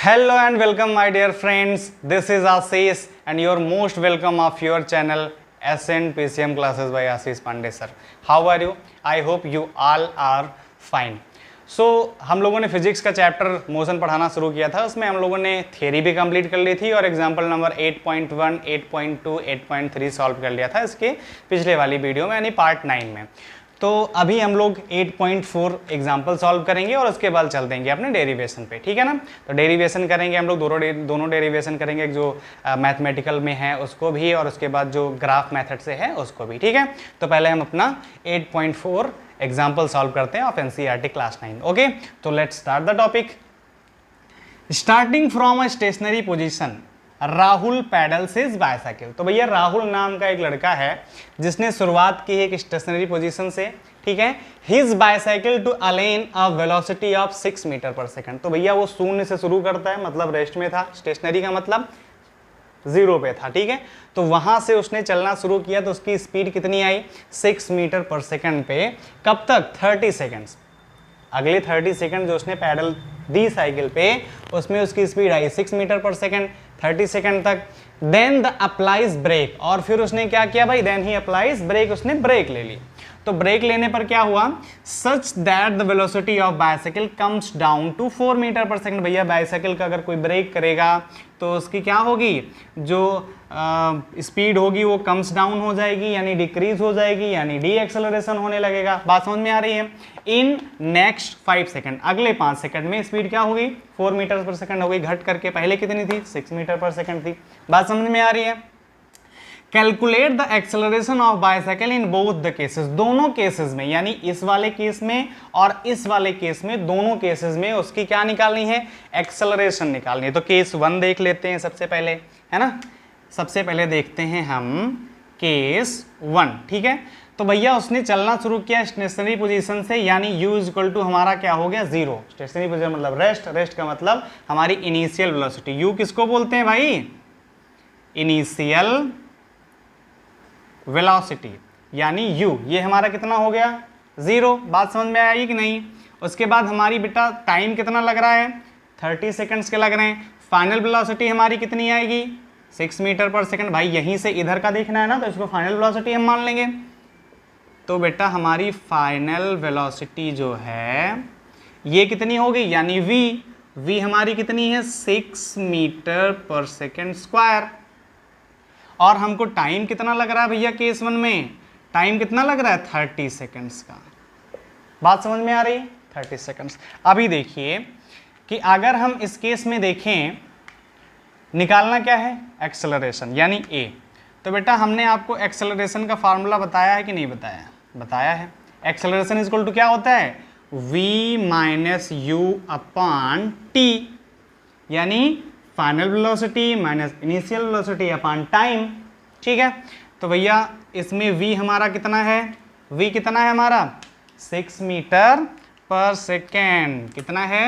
Hello and welcome my dear friends. This is Ashish and you're most welcome of your channel SN PCM classes by Ashish Pandey sir. How are you? I hope you all are fine. हम लोगों ने physics का chapter motion पढ़ाना शुरू किया था। उसमें हम लोगों ने थियरी भी कंप्लीट कर ली थी और एग्जांपल नंबर 8.1, 8.2, 8.3 सॉल्व कर लिया था इसके पिछले वाली वीडियो में यानी पार्ट 9 में। तो अभी हम लोग 8.4 एग्जाम्पल सॉल्व करेंगे और उसके बाद चल देंगे अपने डेरिवेशन पे, ठीक है ना। तो डेरिवेशन करेंगे हम लोग दोनों डेरिवेशन करेंगे, जो मैथमेटिकल में है उसको भी और उसके बाद जो ग्राफ मेथड से है उसको भी, ठीक है। तो पहले हम अपना 8.4 एग्जाम्पल सॉल्व करते हैं ऑफ एनसीईआरटी क्लास 9। ओके, तो let's start the topic. Starting from a stationary position Rahul pedals his bicycle. तो भैया राहुल नाम का एक लड़का है जिसने शुरुआत की है एक स्टेशनरी पोजीशन से, ठीक है। His bicycle to attain a velocity of 6 metre per second. तो भैया वो शून्य से शुरू करता है, मतलब रेस्ट में था, स्टेशनरी का मतलब जीरो पे था, ठीक है। तो वहां से उसने चलना शुरू किया तो उसकी स्पीड कितनी आई 6 मीटर पर सेकंड पे। कब तक? 30 सेकंड्स। अगले 30 सेकंड जो उसने पैडल दी साइकिल पे उसमें उसकी स्पीड आई 6 मीटर पर सेकंड 30 सेकंड तक। देन द अप्लाइज ब्रेक, और फिर उसने क्या किया भाई, देन ही अप्लाइज ब्रेक, उसने ब्रेक ले ली। तो ब्रेक लेने पर क्या हुआ, such that the velocity of bicycle comes down to 4 metre per second. भैया बाइसाइकिल का अगर कोई ब्रेक करेगा तो उसकी क्या होगी, जो स्पीड होगी वो कम्स डाउन हो जाएगी, यानी डिक्रीज हो जाएगी, यानी डी एक्सेलरेशन होने लगेगा। बात समझ में आ रही है। इन नेक्स्ट 5 सेकंड, अगले 5 सेकंड में स्पीड क्या होगी 4 मीटर पर सेकंड हो गई, घट करके पहले कितनी थी 6 मीटर पर सेकंड थी। बात समझ में आ रही है। Calculate the acceleration of bicycle in both the cases. दोनों केसेस में, यानी इस वाले केस में और इस वाले केस में, दोनों केसेस में उसकी क्या निकालनी है, एक्सेलरेशन निकालनी है। तो केस 1 देख लेते हैं सबसे पहले, है ना। सबसे पहले देखते हैं हम केस 1, ठीक है। तो भैया उसने चलना शुरू किया स्टेशनरी पोजीशन से, यानी u इक्वल टू हमारा क्या हो गया 0। स्टेशनरी पोजीशन मतलब रेस्ट, रेस्ट का मतलब हमारी इनिशियल वेलोसिटी। u किसको बोलते हैं भाई, इनिशियल वेलोसिटी, यानी u ये हमारा कितना हो गया 0। बात समझ में आई कि नहीं। उसके बाद हमारी बेटा टाइम कितना लग रहा है 30 सेकंड्स के लग रहे हैं। फाइनल वेलोसिटी हमारी कितनी आएगी 6 मीटर पर सेकंड। भाई यहीं से इधर का देखना है ना, तो इसको फाइनल वेलोसिटी हम मान लेंगे। तो बेटा हमारी फाइनल वेलोसिटी जो है ये कितनी होगी, यानी v हमारी कितनी है 6 मीटर पर सेकंड स्क्वायर। और हमको टाइम कितना लग रहा है भैया केस 1 में, टाइम कितना लग रहा है 30 सेकंड्स का। बात समझ में आ रही, 30 सेकंड्स। अभी देखिए कि अगर हम इस केस में देखें, निकालना क्या है एक्सेलरेशन, यानी a। तो बेटा हमने आपको एक्सेलरेशन का फार्मूला बताया है कि नहीं बताया, बताया है। एक्सेलरेशन इज इक्वल टू क्या होता है v minus you upon T, यानी final velocity minus initial velocity upon time, ठीक है। तो भैया इसमें v हमारा कितना है, v कितना है हमारा 6 मीटर पर सेकेंड, कितना है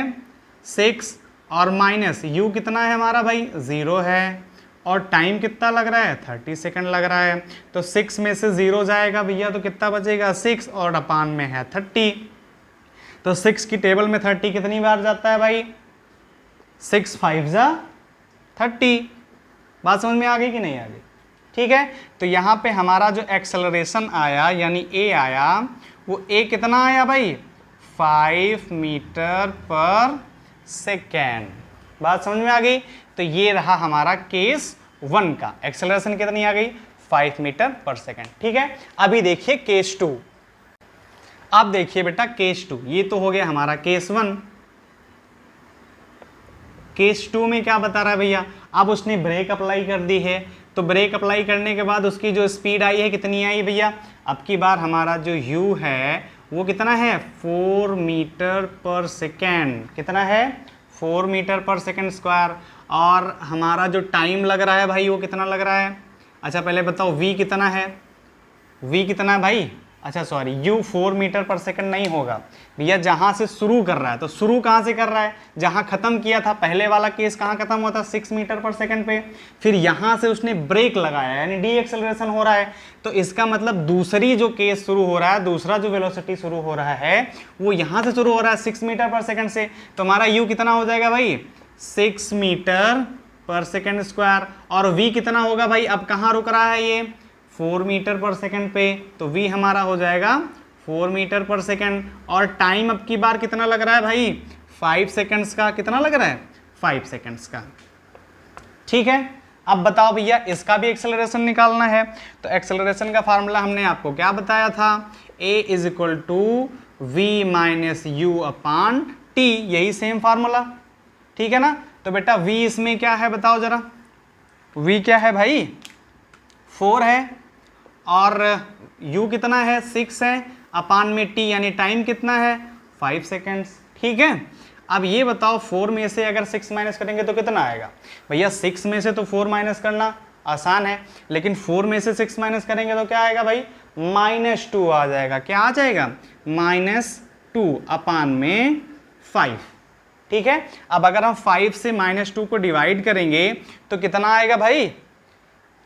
6, और माइनस u कितना है हमारा भाई 0 है, और टाइम कितना लग रहा है 30 सेकंड लग रहा है। तो 6 में से 0 जाएगा भैया तो कितना बचेगा 6, और अपान में है 30। तो 6 की टेबल में 30 कितनी बार जाता है भाई 6 5 जा 30। बात समझ में आ गई कि नहीं आ गई, ठीक है। तो यहाँ पे हमारा जो एक्सेलरेशन आया यानी a आया, वो a कितना आया भाई 5 मीटर पर सेकेंड। बात समझ में आ गई। तो ये रहा हमारा केस 1 का, एक्सेलरेशन कितनी आ गई 5 मीटर पर सेकेंड, ठीक है। अभी देखिए केस 2। अब देखिए बेटा केस 2, ये तो हो गया हमारा केस 1। केस 2 में क्या बता रहा है भैया, अब उसने ब्रेक अप्लाई कर दी है। तो ब्रेक अप्लाई करने के बाद उसकी जो स्पीड आई है कितनी आई भैया, अब की बार हमारा जो u है वो कितना है 4 मीटर पर सेकेंड, कितना है 4 मीटर पर सेकेंड स्क्वायर। और हमारा जो टाइम लग रहा है भाई वो कितना लग रहा है, अच्छा पहले बताओ v कितना है, v कितना है भाई, अच्छा sorry u 4 metre per second नहीं होगा भैया, जहां से शुरू कर रहा है। तो शुरू कहां से कर रहा है, जहां खत्म किया था पहले वाला केस, कहां खत्म हुआ था 6 मीटर पर सेकंड पे। फिर यहां से उसने ब्रेक लगाया यानी डी एक्सेलरेशन हो रहा है। तो इसका मतलब दूसरी जो केस शुरू हो रहा है, दूसरा जो वेलोसिटी शुरू हो रहा है वो यहां से शुरू हो रहा है 6 मीटर पर सेकंड से। तो हमारा u कितना हो जाएगा भाई 6 मीटर पर सेकेंड स्क्वायर, और v कितना होगा भाई, अब कहाँ रुक रहा है ये 4 मीटर पर सेकेंड पे, तो v हमारा हो जाएगा 4 मीटर पर सेकेंड, और टाइम अब की बार कितना लग रहा है भाई 5 सेकेंड्स का, कितना लग रहा है 5 सेकेंड्स का। ठीक है, अब बताओ भैया इसका भी एक्सेलरेशन निकालना है, तो एक्सेलरेशन का फार्मूला हमने आपको क्या बताया था, a is equal to v minus u upon t, यही सेम फार्मूला। ठीक है ना, तो बेटा v इसमें क्या है बताओ जरा, v क्या है भाई 4 है, और u कितना है 6 है, अपान में t यानी टाइम कितना है 5 सेकेंड्स। ठीक है, अब ये बताओ 4 में से अगर 6 माइनस करेंगे तो कितना आएगा भैया, 6 में से तो 4 माइनस करना आसान है, लेकिन 4 में से 6 माइनस करेंगे तो क्या आएगा भाई -2 आ जाएगा, क्या आ जाएगा -2 अपान में 5। ठीक है, अब अगर हम 5 से -2 को डिवाइड करेंगे तो कितना आएगा भाई,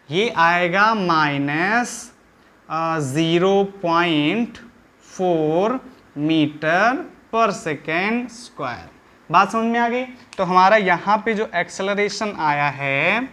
ये आएगा -0.4 मीटर पर सेकेंड स्क्वायर। बात समझ में आ गई, तो हमारा यहाँ पे जो एक्सेलरेशन आया है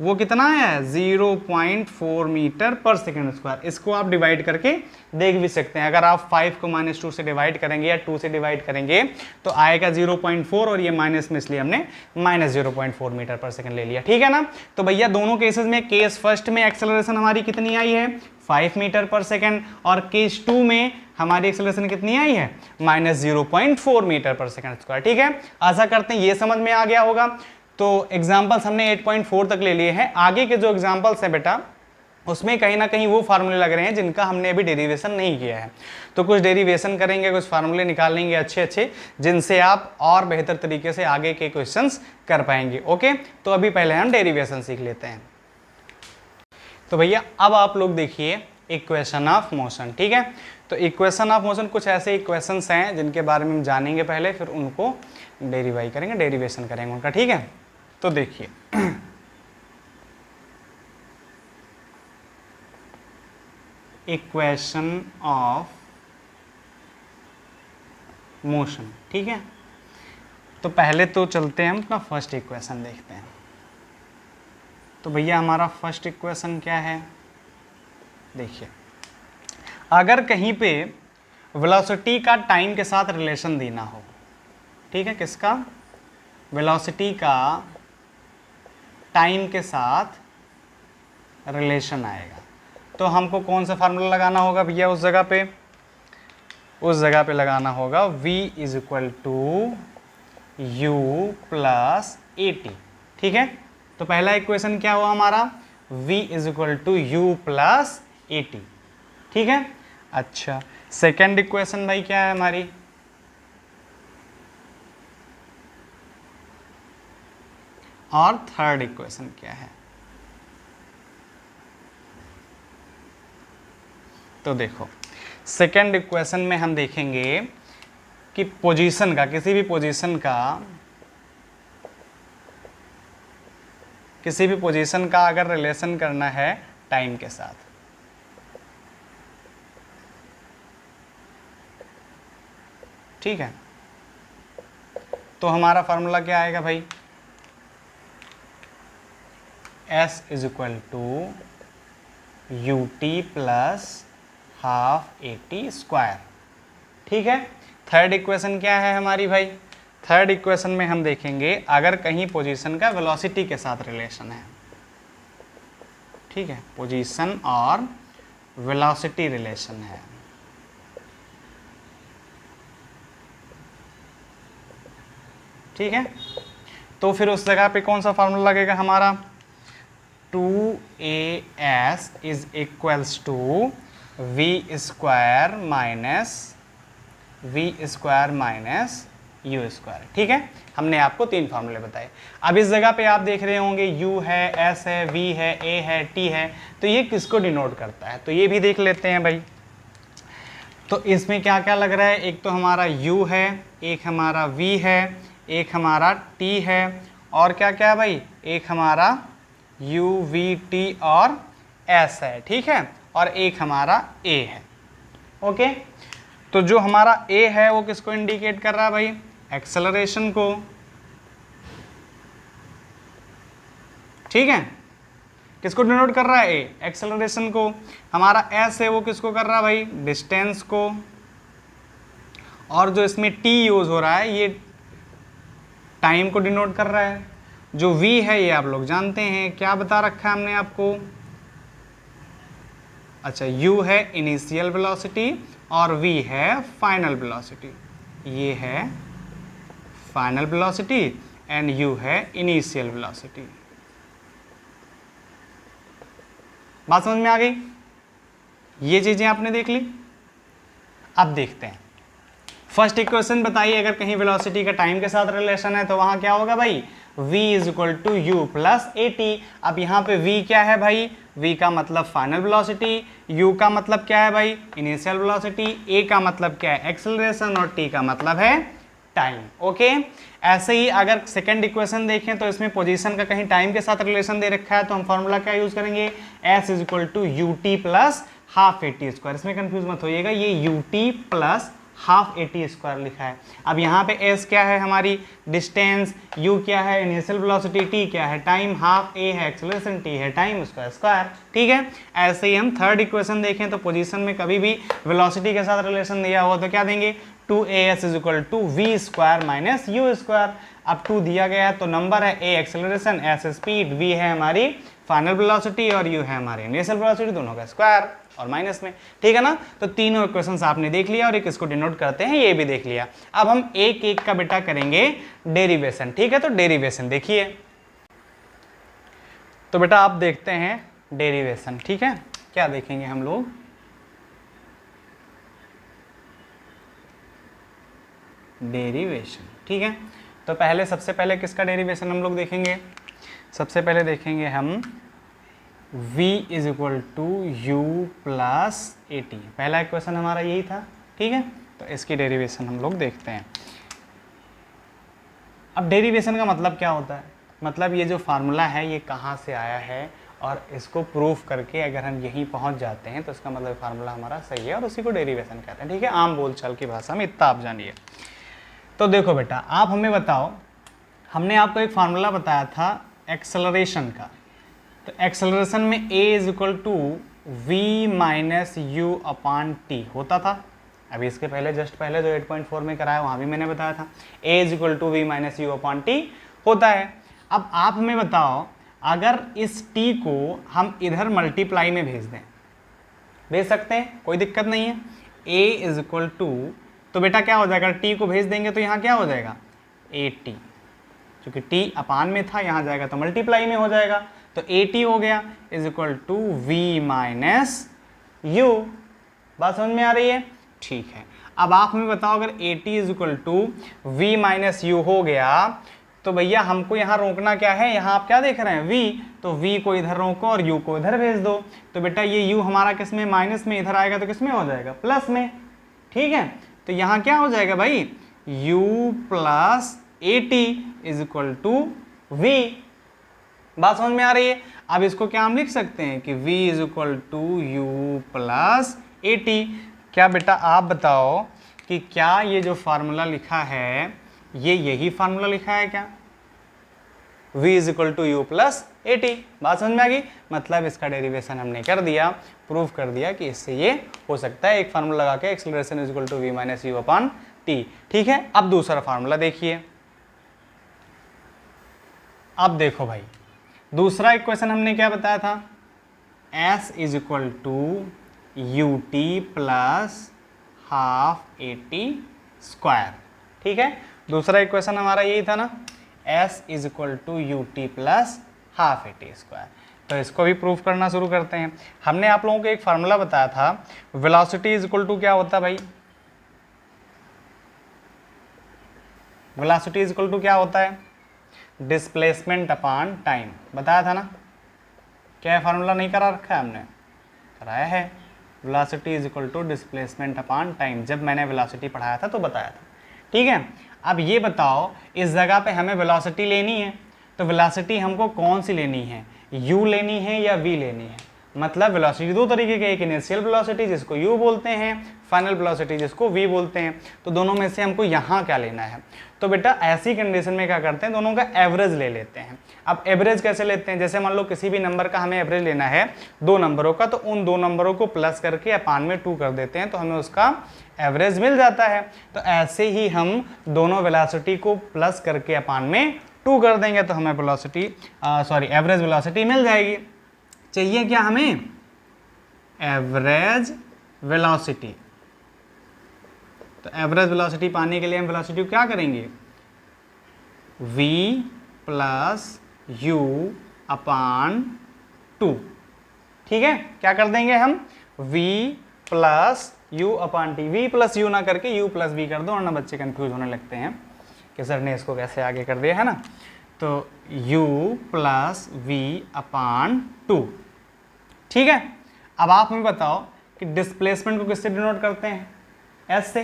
वो कितना है 0.4 मीटर पर सेकेंड स्क्वायर। इसको आप डिवाइड करके देख भी सकते हैं, अगर आप 5 को -2 से डिवाइड करेंगे या 2 से डिवाइड करेंगे तो आएगा 0.4, और ये माइनस में इसलिए हमने -0.4 मीटर पर सेकेंड ले लिया। ठीक है ना, तो भैया दोनों केसेस में केस फर्स्ट में एक्सेलरेशन हमारी कितनी आई है 5 मीटर पर सेकेंड, और केस 2 में हमारी एक्सेलरेशन कितनी आई है -0.4 मीटर पर सेकेंड स्क्वायर। ठीक है, आशा करते हैं ये समझ में आ गया होगा। तो एग्जाम्पल्स हमने 8.4 तक ले लिए हैं, आगे के जो एग्जाम्पल्स हैं बेटा उसमें कहीं ना कहीं वो फार्मूले लग रहे हैं जिनका हमने अभी डेरिवेशन नहीं किया है, तो कुछ डेरिवेशन करेंगे, कुछ फार्मूले निकालेंगे अच्छे अच्छे, जिनसे आप और बेहतर तरीके से आगे के क्वेश्चंस कर पाएंगे। ओके, तो अभी पहले हम डेरिवेशन सीख लेते हैं। तो भैया अब आप लोग देखिए इक्वेशन ऑफ मोशन। ठीक है, तो इक्वेशन ऑफ मोशन कुछ ऐसे इक्वेशंस हैं जिनके बारे में हम जानेंगे पहले, फिर उनको डेरिवाई करेंगे, डेरिवेशन करेंगे उनका। ठीक है, तो देखिए इक्वेशन ऑफ मोशन। ठीक है, तो पहले तो चलते हैं हम अपना फर्स्ट इक्वेशन देखते हैं। तो भैया हमारा फर्स्ट इक्वेशन क्या है, देखिए अगर कहीं पे वेलोसिटी का टाइम के साथ रिलेशन देना हो, ठीक है, किसका, वेलोसिटी का टाइम के साथ रिलेशन आएगा, तो हमको कौन सा फार्मूला लगाना होगा भैया, उस जगह पे लगाना होगा v is equal to u plus a t. ठीक है, तो पहला इक्वेशन क्या हुआ हमारा, v is equal to u plus a t. ठीक है, अच्छा सेकेंड इक्वेशन भाई क्या है हमारी, और थर्ड इक्वेशन क्या है, तो देखो सेकेंड इक्वेशन में हम देखेंगे कि पोजीशन का, किसी भी पोजीशन का अगर रिलेशन करना है टाइम के साथ, ठीक है, तो हमारा फार्मूला क्या आएगा भाई, s is equal to u t plus half a t square. ठीक है, थर्ड इक्वेशन क्या है हमारी भाई, थर्ड इक्वेशन में हम देखेंगे अगर कहीं पोजीशन का वेलोसिटी के साथ रिलेशन है, ठीक है, पोजीशन और वेलोसिटी रिलेशन है, ठीक है, तो फिर उस जगह पे कौन सा फार्मूला लगेगा हमारा, 2as is equals to v square minus u square. ठीक है, हमने आपको 3 फार्मूले बताए। अब इस जगह पे आप देख रहे होंगे u है, s है, v है, a है, t है, तो ये किसको डिनोट करता है, तो ये भी देख लेते हैं भाई। तो इसमें क्या क्या लग रहा है, एक तो हमारा u है, एक हमारा v है, एक हमारा t है, और क्या क्या है भाई, एक हमारा u v t और s है, ठीक है, और एक हमारा a है। ओके, तो जो हमारा a है वो किसको इंडिकेट कर रहा है भाई, एक्सेलरेशन को, ठीक है, किसको डिनोट कर रहा है? ए, एक्सेलरेशन को। हमारा एस है वो किसको कर रहा है भाई? डिस्टेंस को। और जो इसमें टी यूज हो रहा है ये टाइम को डिनोट कर रहा है। जो वी है ये आप लोग जानते हैं, क्या बता रखा है हमने आपको? अच्छा, u है इनिशियल वेलोसिटी और v है फाइनल वेलोसिटी। ये है फाइनल वेलोसिटी एंड u है इनिशियल वेलोसिटी। बात समझ में आ गई? ये चीजें आपने देख ली। अब देखते हैं फर्स्ट इक्वेशन। बताइए अगर कहीं वेलोसिटी का टाइम के साथ रिलेशन है तो वहां क्या होगा भाई? v is equal to u plus a t. अब यहाँ पे v क्या है भाई? v का मतलब फाइनल वेलोसिटी, u का मतलब क्या है भाई? इनिशियल वेलोसिटी, a का मतलब क्या है? एक्सेलरेशन, और t का मतलब है टाइम। ओके, ऐसे ही अगर सेकंड इक्वेशन देखें तो इसमें पोजीशन का कहीं टाइम के साथ रिलेशन दे रखा है तो हम फॉर्मूला क्या यूज करेंगे? s is equal to u t plus half a t square. इसमें कंफ्यूज मत होइएगा, ये u t plus half a t square लिखा है। अब यहाँ पे s क्या है? हमारी डिस्टेंस, u क्या है? इनिशियल वेलोसिटी, t क्या है? टाइम, हाफ a है एक्सेलरेशन, t है टाइम, उसका स्क्वायर। ठीक है, ऐसे ही हम थर्ड इक्वेशन देखें तो पोजीशन में कभी भी वेलोसिटी के साथ रिलेशन दिया हुआ तो क्या देंगे? 2as is equal to v square minus u square. अब 2 दिया गया है तो नंबर है, a acceleration, s speed, v है हमारी फाइनल वेलोसिटी और u है हमारी इनिशियल वेलोसिटी, दोनों का स्क्वायर और माइनस में। ठीक है ना, तो तीनों इक्वेशंस आपने देख लिया और एक इसको डिनोट करते हैं, ये भी देख लिया। अब हम एक एक का बेटा करेंगे डेरिवेशन। ठीक है, तो डेरिवेशन देखिए। तो बेटा आप देखते हैं डेरिवेशन। ठीक है, क्या देखेंगे हम लोग? डेरिवेशन। ठीक है, तो पहले सबसे पहले किसका डेरिवेशन हम लोग देखेंगे? सबसे पहले देखेंगे हम v is equal to u plus a t. पहला इक्वेशन हमारा यही था। ठीक है, तो इसकी डेरिवेशन हम लोग देखते हैं। अब डेरिवेशन का मतलब क्या होता है? मतलब ये जो फार्मूला है ये कहाँ से आया है और इसको प्रूफ करके अगर हम यहीं पहुँच जाते हैं तो इसका मतलब फार्मूला हमारा सही है और उसी को डेरिवेशन कहते हैं। ठीक है, आम बोलचाल की भाषा में इतना आप जानिए। तो देखो बेटा, आप हमें बताओ, हमने आपको एक फार्मूला बताया था एक्सेलरेशन का। तो एक्सेलरेशन में a is equal to v minus u upon t होता था। अभी इसके पहले जस्ट पहले जो 8.4 में कराया वहाँ भी मैंने बताया था a is equal to v minus u upon t होता है। अब आप हमें बताओ, अगर इस t को हम इधर मल्टीप्लाई में भेज दें, भेज सकते हैं, कोई दिक्कत नहीं है। a इज इक्वल टू, तो बेटा क्या हो जाएगा? t को भेज देंगे तो यहाँ क्या हो जाएगा? ए टी, क्योंकि t अपान में था, यहाँ जाएगा तो मल्टीप्लाई में हो जाएगा, तो ए टी हो गया is equal to v minus u. बात समझ में आ रही है? ठीक है, अब आप हमें बताओ, अगर a t is equal to v minus u हो गया तो भैया हमको यहाँ रोकना क्या है? यहाँ आप क्या देख रहे हैं? v, तो v को इधर रोको और u को इधर भेज दो। तो बेटा ये u हमारा किस में? माइनस में, इधर आएगा तो किस में हो जाएगा? प्लस में। ठीक है, तो यहाँ क्या हो जाएगा भाई? u plus a t is equal to v। बात समझ में आ रही है? अब इसको क्या हम लिख सकते हैं कि v is equal to u plus a t. क्या बेटा आप बताओ कि क्या ये जो फार्मूला लिखा है ये यही फार्मूला लिखा है क्या? v is equal to u plus a t. बात समझ में आ गई? मतलब इसका डेरिवेशन हमने कर दिया, प्रूफ कर दिया कि इससे ये हो सकता है। एक फार्मूला लगा के acceleration is equal to v minus you upon t. ठीक है, अब दूसरा फार्मूला देखिए। अब देखो भाई, दूसरा इक्वेशन हमने क्या बताया था? s is equal to u t plus half a t square. ठीक है, दूसरा इक्वेशन हमारा यही था ना, s is equal to u t plus half a t square. तो इसको भी प्रूफ करना शुरू करते हैं। हमने आप लोगों को एक फार्मूला बताया था, वेलोसिटी इज इक्वल टू क्या होता है भाई? वेलोसिटी इज इक्वल टू क्या होता है? Displacement upon time. बताया था ना? क्या है फार्मूला? नहीं करा रखा है हमने? कराया है। Velocity is equal to displacement upon time, जब मैंने वेलोसिटी पढ़ाया था तो बताया था। ठीक है, अब ये बताओ, इस जगह पे हमें वेलोसिटी लेनी है, तो वेलोसिटी हमको कौन सी लेनी है? u लेनी है या v लेनी है? मतलब वेलोसिटी दो तरीके के, एक इनिशियल वेलोसिटी जिसको u बोलते हैं, फाइनल वेलोसिटी जिसको v बोलते हैं। तो दोनों में से हमको यहाँ क्या लेना है, तो बेटा ऐसी कंडीशन में क्या करते हैं, दोनों का एवरेज ले लेते हैं। अब एवरेज कैसे लेते हैं, जैसे मान लो किसी भी नंबर का हमें एवरेज लेना है 2 नंबरों का, तो उन 2 नंबरों को प्लस करके अपान में 2 कर देते हैं तो हमें उसका एवरेज मिल जाता है। तो ऐसे ही हम दोनों वेलोसिटी को प्लस करके अपान में 2 कर देंगे तो हमें एवरेज वेलोसिटी मिल जाएगी। चाहिए क्या हमें, एवरेज वेलोसिटी। तो एवरेज वेलोसिटी पाने के लिए हम वेलोसिटी को क्या करेंगे, v प्लस u अपान 2। ठीक है, क्या कर देंगे हम, v प्लस u अपान t। v प्लस u ना करके u प्लस v कर दो, वरना बच्चे कंफ्यूज होने लगते हैं कि सर ने इसको कैसे आगे कर दिया है ना। तो u प्लस v अपान 2। ठीक है, अब आप हमें बताओ कि डिस्प्लेसमेंट को किससे डिनोट करते हैं, s से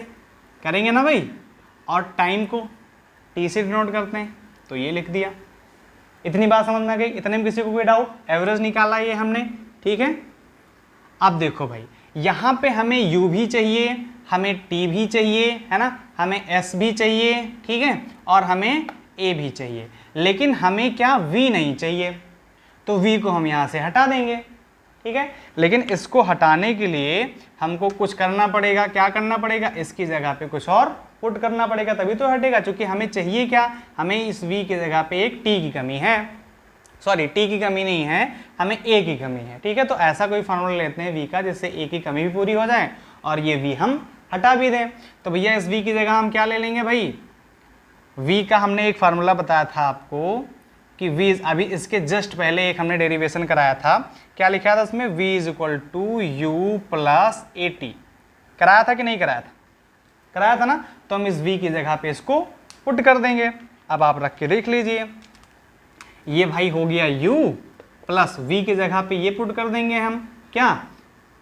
करेंगे ना भाई, और टाइम को t से डिनोट करते हैं, तो ये लिख दिया। इतनी बात समझ में आ गई, इतने में किसी को कोई डाउट, एवरेज निकाला ये हमने। ठीक है, अब देखो भाई यहाँ पे हमें u भी चाहिए, हमें t भी चाहिए, है ना, हमें s भी चाहिए, ठीक है, और हमें a भी चाहिए, लेकिन हमें क्या, v नहीं चाहिए। तो v को हम यहाँ से हटा देंगे। ठीक है, लेकिन इसको हटाने के लिए हमको कुछ करना पड़ेगा। क्या करना पड़ेगा, इसकी जगह पे कुछ और पुट करना पड़ेगा, तभी तो हटेगा। क्योंकि हमें चाहिए क्या, हमें इस v की जगह पे एक t की कमी है, सॉरी t की कमी नहीं है, हमें a की कमी है। ठीक है, तो ऐसा कोई फार्मूला लेते हैं v का जिससे a की कमी भी पूरी हो जाए और ये v हम हटा भी दें। तो भैया इस v की जगह हम क्या ले लेंगे भाई, v का हमने एक फार्मूला बताया था आपको कि v, अभी इसके जस्ट पहले एक हमने डेरिवेशन कराया था, क्या लिखा था उसमें, v is equal to u plus a t. कराया था कि नहीं कराया था, कराया था ना। तो हम इस v की जगह पे इसको पुट कर देंगे। अब आप रख के देख लीजिए, ये भाई हो गया u प्लस v की जगह पे ये पुट कर देंगे हम, क्या,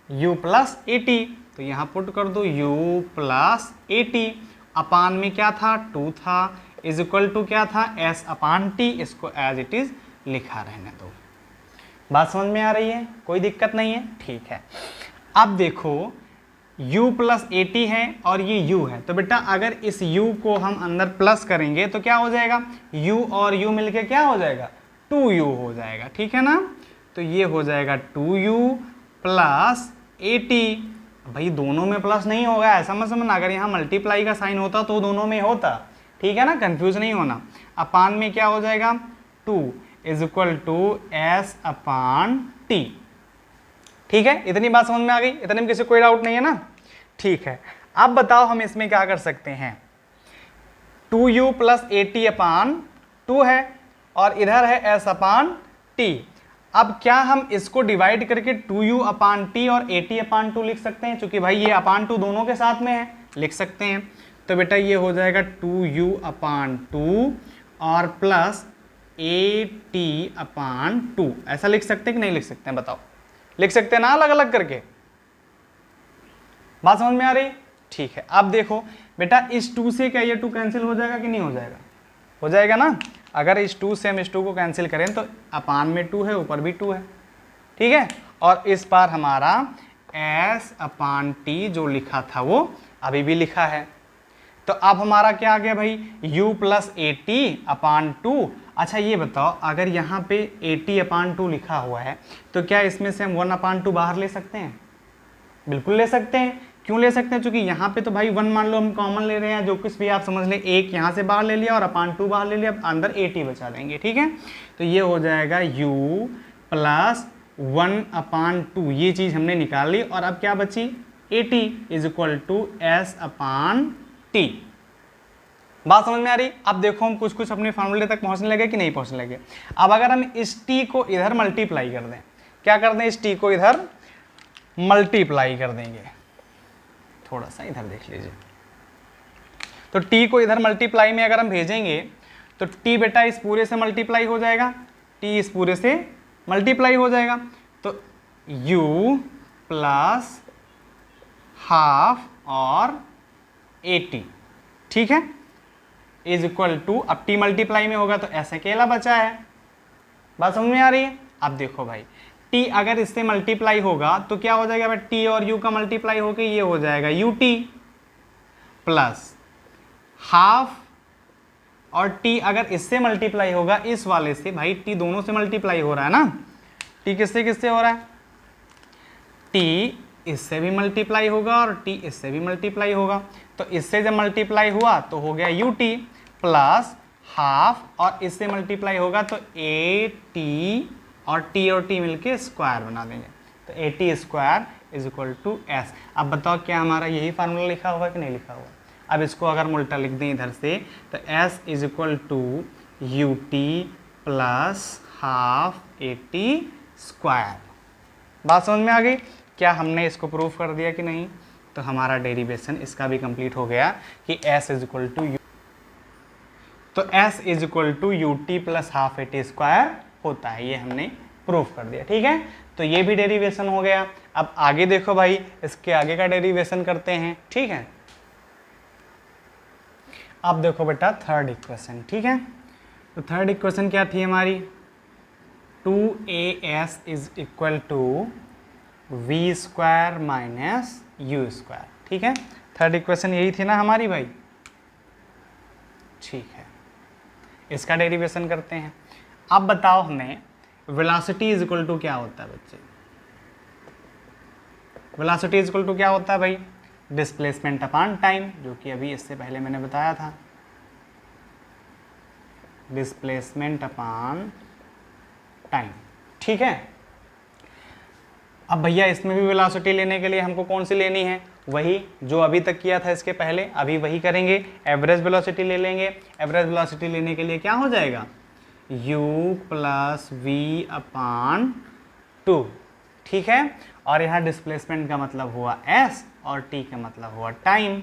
u प्लस ए टी। तो यहाँ पुट कर दो u प्लस ए टी, अपान में क्या था, 2 था, इज इक्वल टू क्या था, s अपान टी। इसको एज इट इज लिखा रहने दो। बात समझ में आ रही है, कोई दिक्कत नहीं है। ठीक है, अब देखो u प्लस ए टी है और ये u है, तो बेटा अगर इस u को हम अंदर प्लस करेंगे तो क्या हो जाएगा, u और u मिलके क्या हो जाएगा, 2u हो जाएगा। ठीक है ना, तो ये हो जाएगा 2u प्लस ए टी। भाई दोनों में प्लस नहीं होगा, ऐसा मत समझना, अगर यहाँ मल्टीप्लाई का साइन होता तो दोनों में होता। ठीक है ना, कंफ्यूज नहीं होना। अपान में क्या हो जाएगा, 2 is equal to s upon t. ठीक है, इतनी बात समझ में आ गई, इतने में किसी कोई डाउट नहीं है ना। ठीक है, अब बताओ हम इसमें क्या कर सकते हैं, 2u plus a T upon 2 है और इधर है s अपान टी। अब क्या हम इसको डिवाइड करके 2u अपान टी और ए टी अपान 2 लिख सकते हैं, क्योंकि भाई ये अपान 2 दोनों के साथ में है, लिख सकते हैं। तो बेटा ये हो जाएगा 2u अपान 2 और प्लस ए टी अपान 2। ऐसा लिख सकते हैं कि नहीं लिख सकते हैं, बताओ, लिख सकते हैं ना अलग अलग करके। बात समझ में आ रही, ठीक है। अब देखो बेटा इस 2 से क्या ये 2 कैंसिल हो जाएगा कि नहीं हो जाएगा, हो जाएगा ना। अगर इस 2 से हम इस 2 को कैंसिल करें तो अपान में 2 है, ऊपर भी 2 है। ठीक है, और इस बार हमारा s अपान टी जो लिखा था वो अभी भी लिखा है। तो अब हमारा क्या आ गया भाई, u plus a T upon 2। अच्छा ये बताओ, अगर यहाँ पे ए टी अपान 2 लिखा हुआ है तो क्या इसमें से हम 1 अपान 2 बाहर ले सकते हैं, बिल्कुल ले सकते हैं। क्यों ले सकते हैं, क्योंकि यहाँ पे तो भाई 1 मान लो हम कॉमन ले रहे हैं, जो कुछ भी आप समझ लें, एक यहाँ से बाहर ले लिया और अपान 2 बाहर ले लिया, अंदर ए टी बचा देंगे। ठीक है, तो ये हो जाएगा u प्लस 1 अपान 2, ये चीज़ हमने निकाल ली। और अब क्या बची, a t is equal to s upon t. बात समझ में आ रही। अब देखो हम कुछ कुछ अपने फार्मूले तक पहुंचने लगे कि नहीं पहुंचने लगे। अब अगर हम इस t को इधर मल्टीप्लाई कर दें, क्या कर दें, इस t को इधर मल्टीप्लाई कर देंगे, थोड़ा सा इधर देख लीजिए। तो t को इधर मल्टीप्लाई में अगर हम भेजेंगे तो t बेटा इस पूरे से मल्टीप्लाई हो जाएगा, t इस पूरे से मल्टीप्लाई हो जाएगा। तो u प्लस हाफ और ए टी, ठीक है, इज इक्वल टू, अब t मल्टीप्लाई में होगा तो ऐसे अकेला बचा है। बात समझ में आ रही है। अब देखो भाई टी अगर इससे मल्टीप्लाई होगा तो क्या हो जाएगा भाई, टी और यू का मल्टीप्लाई होके ये हो जाएगा यू टी प्लस हाफ, और टी अगर इससे मल्टीप्लाई होगा इस वाले से, भाई टी दोनों से मल्टीप्लाई हो रहा है ना, टी किससे किससे हो रहा है, टी इससे भी मल्टीप्लाई होगा और टी इससे भी मल्टीप्लाई होगा, तो इससे जब मल्टीप्लाई हुआ तो हो गया यू टी प्लस हाफ, और इससे मल्टीप्लाई होगा तो ए टी और टी मिलके स्क्वायर बना देंगे, तो a t square is equal to s. अब बताओ क्या हमारा यही फार्मूला लिखा हुआ है कि नहीं लिखा हुआ। अब इसको अगर हम उल्टा लिख दें इधर से तो s is equal to u t plus half a t square. बात समझ में आ गई। क्या हमने इसको प्रूफ कर दिया कि नहीं, तो हमारा डेरिवेशन इसका भी कंप्लीट हो गया कि s is equal to u, तो s is equal to u t plus half a t square होता है, ये हमने प्रूफ कर दिया। ठीक है, तो ये भी डेरिवेशन हो गया। अब आगे देखो भाई, इसके आगे का डेरिवेशन करते हैं। ठीक है, अब देखो बेटा थर्ड इक्वेशन। ठीक है, तो थर्ड इक्वेशन क्या थी हमारी, 2as is equal to v square minus u square. ठीक है, थर्ड इक्वेशन यही थी ना हमारी भाई। ठीक है, इसका डेरिवेशन करते हैं। अब बताओ हमें वेलोसिटी इज इक्वल टू क्या होता है बच्चे, वेलोसिटी इज इक्वल टू क्या होता है भाई, डिस्प्लेसमेंट अपॉन टाइम, जो कि अभी इससे पहले मैंने बताया था, डिस्प्लेसमेंट अपॉन टाइम। ठीक है, अब भैया इसमें भी वेलोसिटी लेने के लिए हमको कौन सी लेनी है, वही जो अभी तक किया था इसके पहले, अभी वही करेंगे, एवरेज वेलोसिटी ले लेंगे। एवरेज वेलोसिटी लेने के लिए क्या हो जाएगा, u प्लस वी अपॉन 2। ठीक है, और यहाँ डिस्प्लेसमेंट का मतलब हुआ s और t का मतलब हुआ टाइम।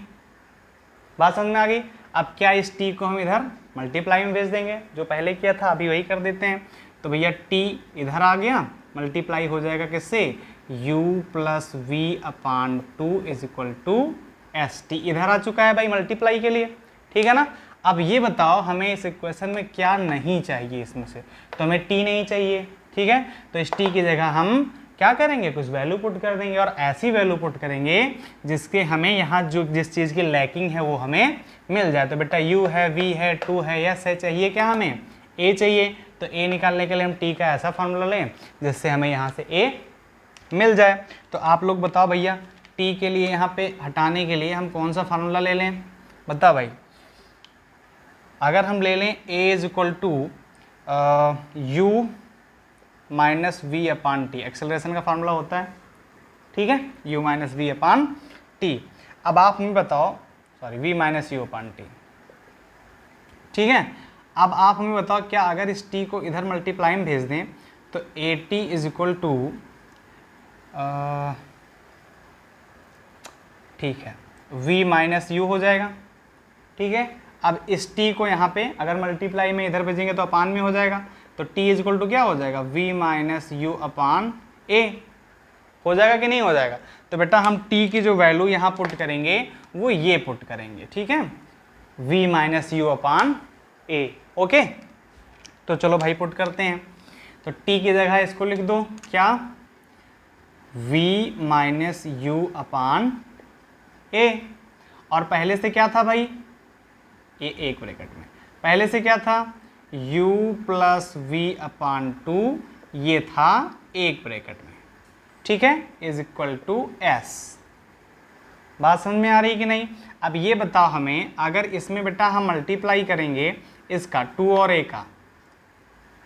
बात समझ में आ गई। अब क्या इस t को हम इधर मल्टीप्लाई में भेज देंगे, जो पहले किया था अभी वही कर देते हैं। तो भैया t इधर आ गया, मल्टीप्लाई हो जाएगा किससे, u plus v upon 2 is equal to s. T इधर आ चुका है भाई मल्टीप्लाई के लिए। ठीक है ना। अब ये बताओ हमें इस इक्वेशन में क्या नहीं चाहिए इसमें से, तो हमें t नहीं चाहिए। ठीक है, तो इस t की जगह हम क्या करेंगे, कुछ वैल्यू पुट कर देंगे, और ऐसी वैल्यू पुट करेंगे जिसके हमें यहाँ जो जिस चीज़ की लैकिंग है वो हमें मिल जाए। तो बेटा u है, v है, 2 है, s है, चाहिए क्या हमें, a चाहिए। तो a निकालने के लिए हम t का ऐसा फार्मूला लें जिससे हमें यहाँ से a मिल जाए। तो आप लोग बताओ भैया, t के लिए यहाँ पे हटाने के लिए हम कौन सा फार्मूला ले लें, बताओ भाई। अगर हम ले लें a is equal to u minus v upon t, acceleration का फार्मूला होता है। ठीक है, u minus v upon t. अब आप हमें बताओ, sorry v minus u upon t. ठीक है, अब आप हमें बताओ क्या अगर इस t को इधर मल्टीप्लाई में भेज दें तो a t is equal to, ठीक है, v माइनस यू हो जाएगा। ठीक है, अब इस t को यहाँ पे अगर मल्टीप्लाई में इधर भेजेंगे तो अपान में हो जाएगा, तो t इज इक्वल टू क्या हो जाएगा, v माइनस यू अपान ए हो जाएगा कि नहीं हो जाएगा। तो बेटा हम t की जो वैल्यू यहाँ पुट करेंगे वो ये पुट करेंगे। ठीक है, v माइनस यू अपान ए। ओके, तो चलो भाई पुट करते हैं। तो t की जगह इसको लिख दो क्या, v माइनस यू अपान ए, और पहले से क्या था भाई, ये एक ब्रैकेट में पहले से क्या था, u प्लस वी अपान 2, ये था एक ब्रैकेट में। ठीक है, इज इक्वल टू s। बात समझ में आ रही कि नहीं। अब ये बताओ हमें, अगर इसमें बेटा हम मल्टीप्लाई करेंगे इसका 2 और a का,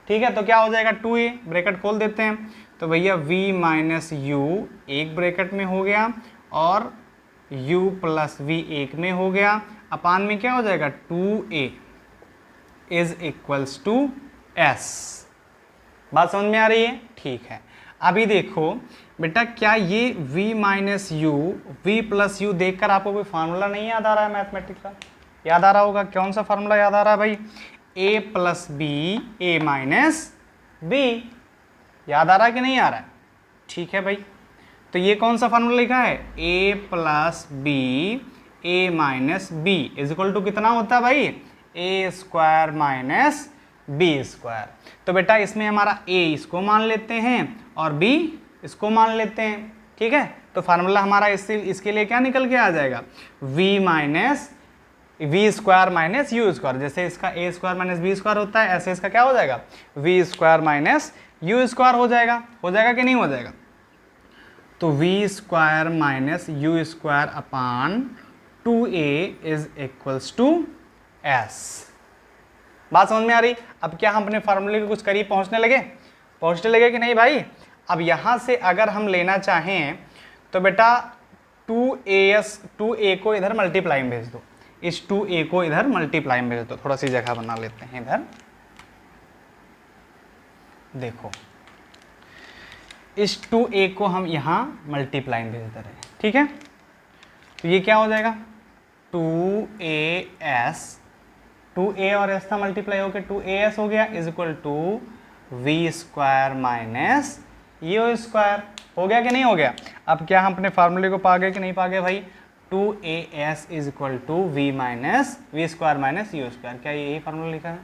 ठीक है, तो क्या हो जाएगा 2a, ब्रैकेट खोल देते हैं। तो भैया v माइनस यू एक ब्रैकेट में हो गया और u प्लस वी एक में हो गया, अपान में क्या हो जाएगा 2a is equals to s। बात समझ में आ रही है। ठीक है, अभी देखो बेटा, क्या ये v minus you v plus you देख कर आपको कोई फार्मूला नहीं याद आ रहा है मैथमेटिक्स का, याद आ रहा होगा। कौन सा फार्मूला याद आ रहा है भाई, a plus b a minus b, याद आ रहा है कि नहीं आ रहा है। ठीक है भाई, तो ये कौन सा फार्मूला लिखा है, a plus b a minus b is equal to कितना होता है भाई, a square minus b square. तो बेटा इसमें हमारा ए इसको मान लेते हैं और बी इसको मान लेते हैं, ठीक है। तो फार्मूला हमारा इसके लिए क्या निकल के आ जाएगा, v square minus u square. जैसे इसका a square minus b square होता है, ऐसे इसका क्या हो जाएगा, v square minus u square हो जाएगा कि नहीं हो जाएगा। तो v square minus u square upon 2a is equals to s. बात समझ में आ रही। अब क्या हम अपने फार्मूले के कुछ करीब पहुंचने लगे कि नहीं भाई। अब यहां से अगर हम लेना चाहें तो बेटा 2a को इधर मल्टीप्लाई में भेज दो, इस 2a को इधर मल्टीप्लाई में भेज दो। थोड़ा सी जगह बना लेते हैं इधर, देखो इस 2a को हम यहां मल्टीप्लाई में भेज दे रहे हैं, ठीक है। तो ये क्या हो जाएगा, 2a और s था मल्टीप्लाई होकर 2as हो गया is equal to v square minus u square. हो गया कि नहीं हो गया। अब क्या हम अपने फार्मूले को पा गए कि नहीं पा गए भाई, 2as is equal to v square minus u square. क्या यही फार्मूला लिखा है,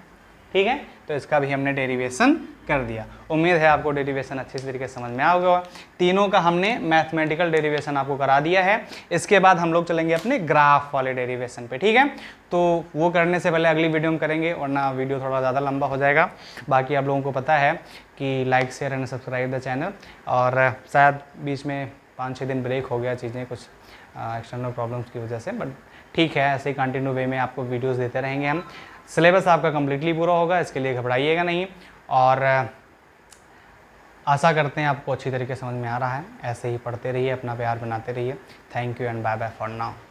ठीक है। तो इसका भी हमने डेरिवेशन कर दिया। उम्मीद है आपको डेरिवेशन अच्छे तरीके से समझ में आ गया। तीनों का हमने मैथमेटिकल डेरिवेशन आपको करा दिया है। इसके बाद हम लोग चलेंगे अपने ग्राफ वाले डेरिवेशन पे, ठीक है। तो वो करने से पहले अगली वीडियो में करेंगे, वरना वीडियो थोड़ा ज़्यादा लंबा हो जाएगा। बाकी आप लोगों को पता है कि like share and subscribe the channel. और शायद बीच में 5-6 दिन ब्रेक हो गया, चीज़ें कुछ एक्सटर्नल प्रॉब्लम्स की वजह से, बट ठीक है, ऐसे ही कंटिन्यू वे में आपको वीडियोस देते रहेंगे हम। सिलेबस आपका कम्प्लीटली पूरा होगा, इसके लिए घबराइएगा नहीं। और आशा करते हैं आपको अच्छी तरीके से समझ में आ रहा है। ऐसे ही पढ़ते रहिए, अपना प्यार बनाते रहिए। Thank you and bye bye for now.